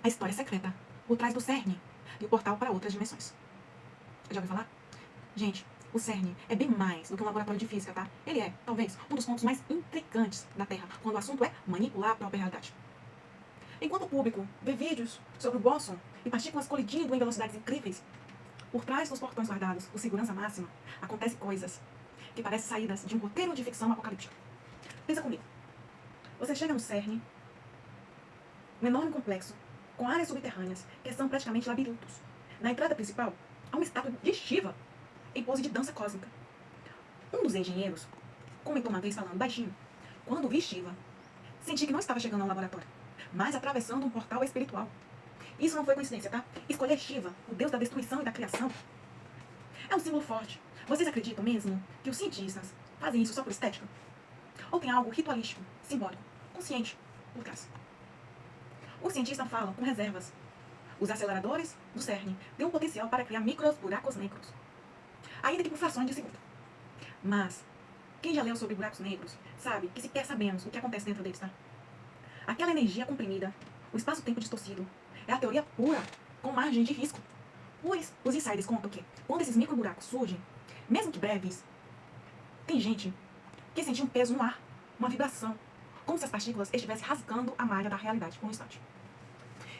A história secreta por trás do CERN e o portal para outras dimensões. Já ouviu falar? Gente, o CERN é bem mais do que um laboratório de física, tá? Ele é, talvez, um dos pontos mais intrigantes da Terra, quando o assunto é manipular a própria realidade. Enquanto o público vê vídeos sobre o Bóson e partículas colidindo em velocidades incríveis, por trás dos portões guardados por segurança máxima, acontecem coisas que parecem saídas de um roteiro de ficção apocalíptica. Pensa comigo. Você chega no CERN, um enorme complexo, com áreas subterrâneas que são praticamente labirintos. Na entrada principal, há uma estátua de Shiva, em pose de dança cósmica. Um dos engenheiros comentou uma vez falando baixinho: quando vi Shiva, senti que não estava chegando ao laboratório, mas atravessando um portal espiritual. Isso não foi coincidência, tá? Escolher Shiva, o deus da destruição e da criação, é um símbolo forte. Vocês acreditam mesmo que os cientistas fazem isso só por estética? Ou tem algo ritualístico, simbólico, consciente por trás? Os cientistas falam com reservas. Os aceleradores do CERN têm um potencial para criar micros buracos negros, ainda que por frações de segundo. Mas quem já leu sobre buracos negros sabe que sequer sabemos o que acontece dentro deles, tá? Aquela energia comprimida, o espaço-tempo distorcido, é a teoria pura, com margem de risco. Os insiders contam que, quando esses microburacos surgem, mesmo que breves, tem gente que sente um peso no ar, uma vibração, como se as partículas estivessem rasgando a malha da realidade por um instante.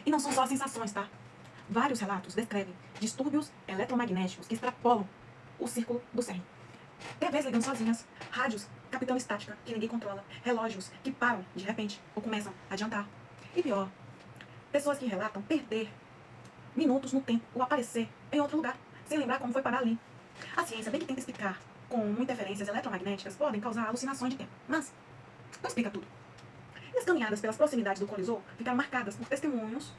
E não são só sensações, tá? Vários relatos descrevem distúrbios eletromagnéticos que extrapolam o círculo do CERN. TVs ligando sozinhas, rádios captando estática que ninguém controla, relógios que param de repente ou começam a adiantar. E pior, pessoas que relatam perder minutos no tempo ou aparecer em outro lugar, sem lembrar como foi parar ali. A ciência bem que tenta explicar como interferências eletromagnéticas podem causar alucinações de tempo, mas não explica tudo. E as caminhadas pelas proximidades do colisor ficaram marcadas por testemunhos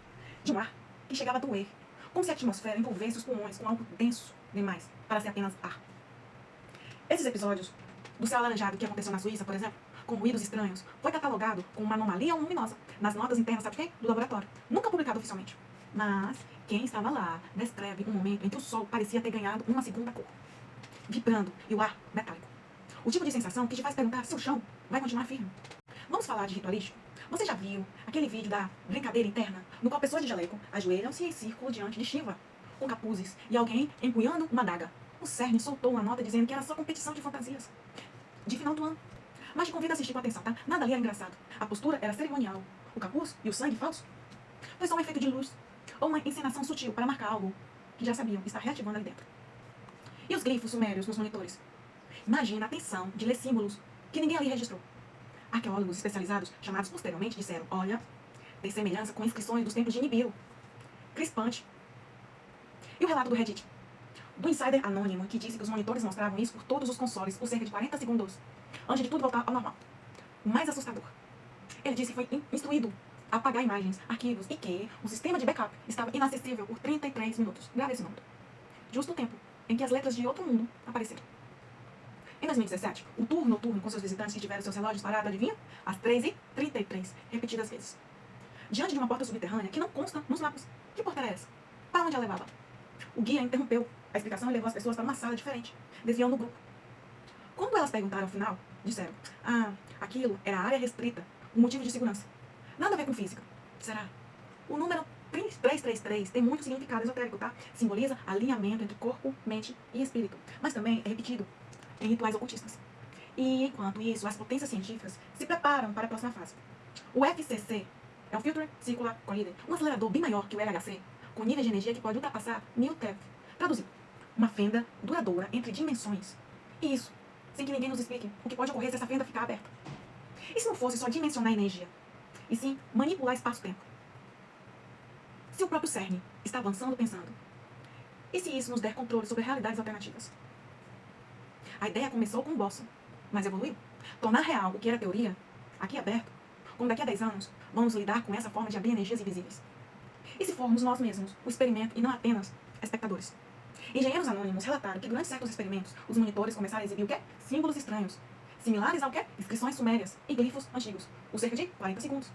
de um ar que chegava a doer, como se a atmosfera envolvesse os pulmões com algo denso demais para ser apenas ar. Esses episódios do céu alaranjado que aconteceu na Suíça, por exemplo, com ruídos estranhos, foi catalogado como uma anomalia luminosa nas notas internas, sabe de quem? Do laboratório. Nunca publicado oficialmente. Mas quem estava lá descreve um momento em que o Sol parecia ter ganhado uma segunda cor, vibrando e o ar metálico. O tipo de sensação que te faz perguntar se o chão vai continuar firme. Vamos falar de ritualístico? Você já viu aquele vídeo da brincadeira interna, no qual pessoas de jaleco ajoelham-se em círculo diante de Shiva, com capuzes e alguém empunhando uma adaga? O CERN soltou uma nota dizendo que era só competição de fantasias de final do ano. Mas te convido a assistir com atenção, tá? Nada ali era engraçado. A postura era cerimonial. O capuz e o sangue falso foi só um efeito de luz ou uma encenação sutil para marcar algo que já sabiam estar reativando ali dentro. E os glifos sumérios nos monitores? Imagina a tensão de ler símbolos que ninguém ali registrou. Arqueólogos especializados, chamados posteriormente, disseram: olha, tem semelhança com inscrições dos templos de Nibiru. Crispante. E o relato do Reddit? Do insider anônimo que disse que os monitores mostravam isso por todos os consoles por cerca de 40 segundos, antes de tudo voltar ao normal. O mais assustador: ele disse que foi instruído a apagar imagens, arquivos e que o sistema de backup estava inacessível por 33 minutos. Grave esse número. Justo o tempo em que as letras de outro mundo apareceram. Em 2017, o tour noturno com seus visitantes que tiveram seus relógios parados, adivinha? Às 3h33, repetidas vezes. Diante de uma porta subterrânea que não consta nos mapas. Que porta era essa? Para onde ela levava? O guia interrompeu a explicação e levou as pessoas para uma sala diferente, desviando o grupo. Quando elas perguntaram ao final, disseram: aquilo era a área restrita, um motivo de segurança. Nada a ver com física. Será? O número 333 tem muito significado esotérico, tá? Simboliza alinhamento entre corpo, mente e espírito. Mas também é repetido em rituais ocultistas. E enquanto isso, as potências científicas se preparam para a próxima fase. O FCC é o Future Circular Collider, um acelerador bem maior que o LHC, com níveis de energia que pode ultrapassar 1000 TeV. Traduzido: uma fenda duradoura entre dimensões. E isso, sem que ninguém nos explique o que pode ocorrer se essa fenda ficar aberta. E se não fosse só dimensionar energia, e sim manipular espaço-tempo? Se o próprio CERN está avançando pensando, e se isso nos der controle sobre realidades alternativas? A ideia começou com o Bóson, mas evoluiu. Tornar real o que era teoria, aqui aberto, como daqui a 10 anos vamos lidar com essa forma de abrir energias invisíveis. E se formos nós mesmos o experimento e não apenas espectadores? Engenheiros anônimos relataram que durante certos experimentos, os monitores começaram a exibir o quê? Símbolos estranhos, similares ao quê? Inscrições sumérias e glifos antigos, por cerca de 40 segundos,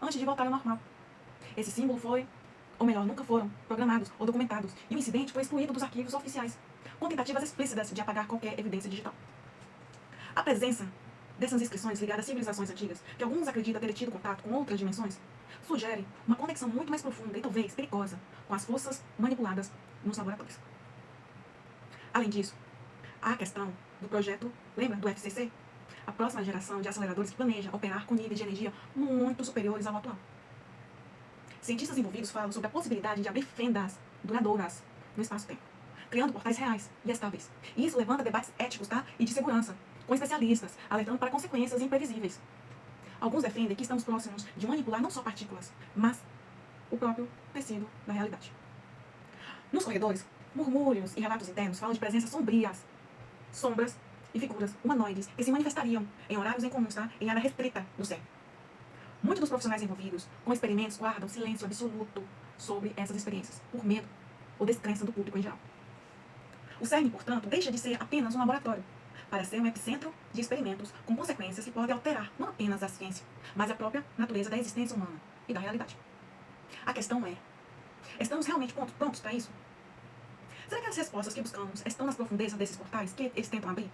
antes de voltar ao normal. Esse símbolo foi, ou melhor, nunca foram programados ou documentados, e o incidente foi excluído dos arquivos oficiais, com tentativas explícitas de apagar qualquer evidência digital. A presença dessas inscrições ligadas a civilizações antigas, que alguns acreditam ter tido contato com outras dimensões, sugere uma conexão muito mais profunda e talvez perigosa com as forças manipuladas nos laboratórios. Além disso, há a questão do projeto, lembra, do FCC? A próxima geração de aceleradores planeja operar com níveis de energia muito superiores ao atual. Cientistas envolvidos falam sobre a possibilidade de abrir fendas duradouras no espaço-tempo, criando portais reais e estáveis. E isso levanta debates éticos, tá? E de segurança, com especialistas alertando para consequências imprevisíveis. Alguns defendem que estamos próximos de manipular não só partículas, mas o próprio tecido da realidade. Nos corredores, murmúrios e relatos internos falam de presenças sombrias, sombras e figuras humanoides que se manifestariam em horários incomuns, tá? Em área restrita do céu. Muitos dos profissionais envolvidos com experimentos guardam silêncio absoluto sobre essas experiências, por medo ou descrença do público em geral. O CERN, portanto, deixa de ser apenas um laboratório para ser um epicentro de experimentos com consequências que podem alterar não apenas a ciência, mas a própria natureza da existência humana e da realidade. A questão é, estamos realmente prontos para isso? Será que as respostas que buscamos estão nas profundezas desses portais que eles tentam abrir?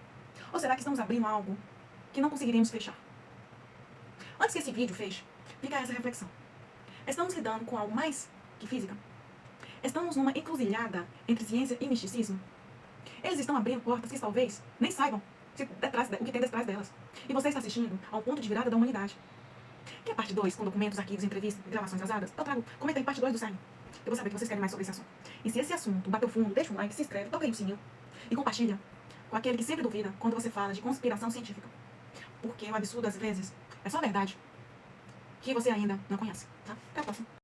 Ou será que estamos abrindo algo que não conseguiremos fechar? Antes que esse vídeo feche, fica essa reflexão. Estamos lidando com algo mais que física? Estamos numa encruzilhada entre ciência e misticismo? Eles estão abrindo portas que talvez nem saibam o que tem detrás delas. E você está assistindo a um ponto de virada da humanidade. Quer parte 2, com documentos, arquivos, entrevistas e gravações vazadas? Eu trago. Comenta aí parte 2 do CERN. Eu vou saber que vocês querem mais sobre esse assunto. E se esse assunto bateu fundo, deixa um like, se inscreve, toca aí o sininho. E compartilha com aquele que sempre duvida quando você fala de conspiração científica. Porque o absurdo, às vezes, é só a verdade que você ainda não conhece. Tá? Até a próxima.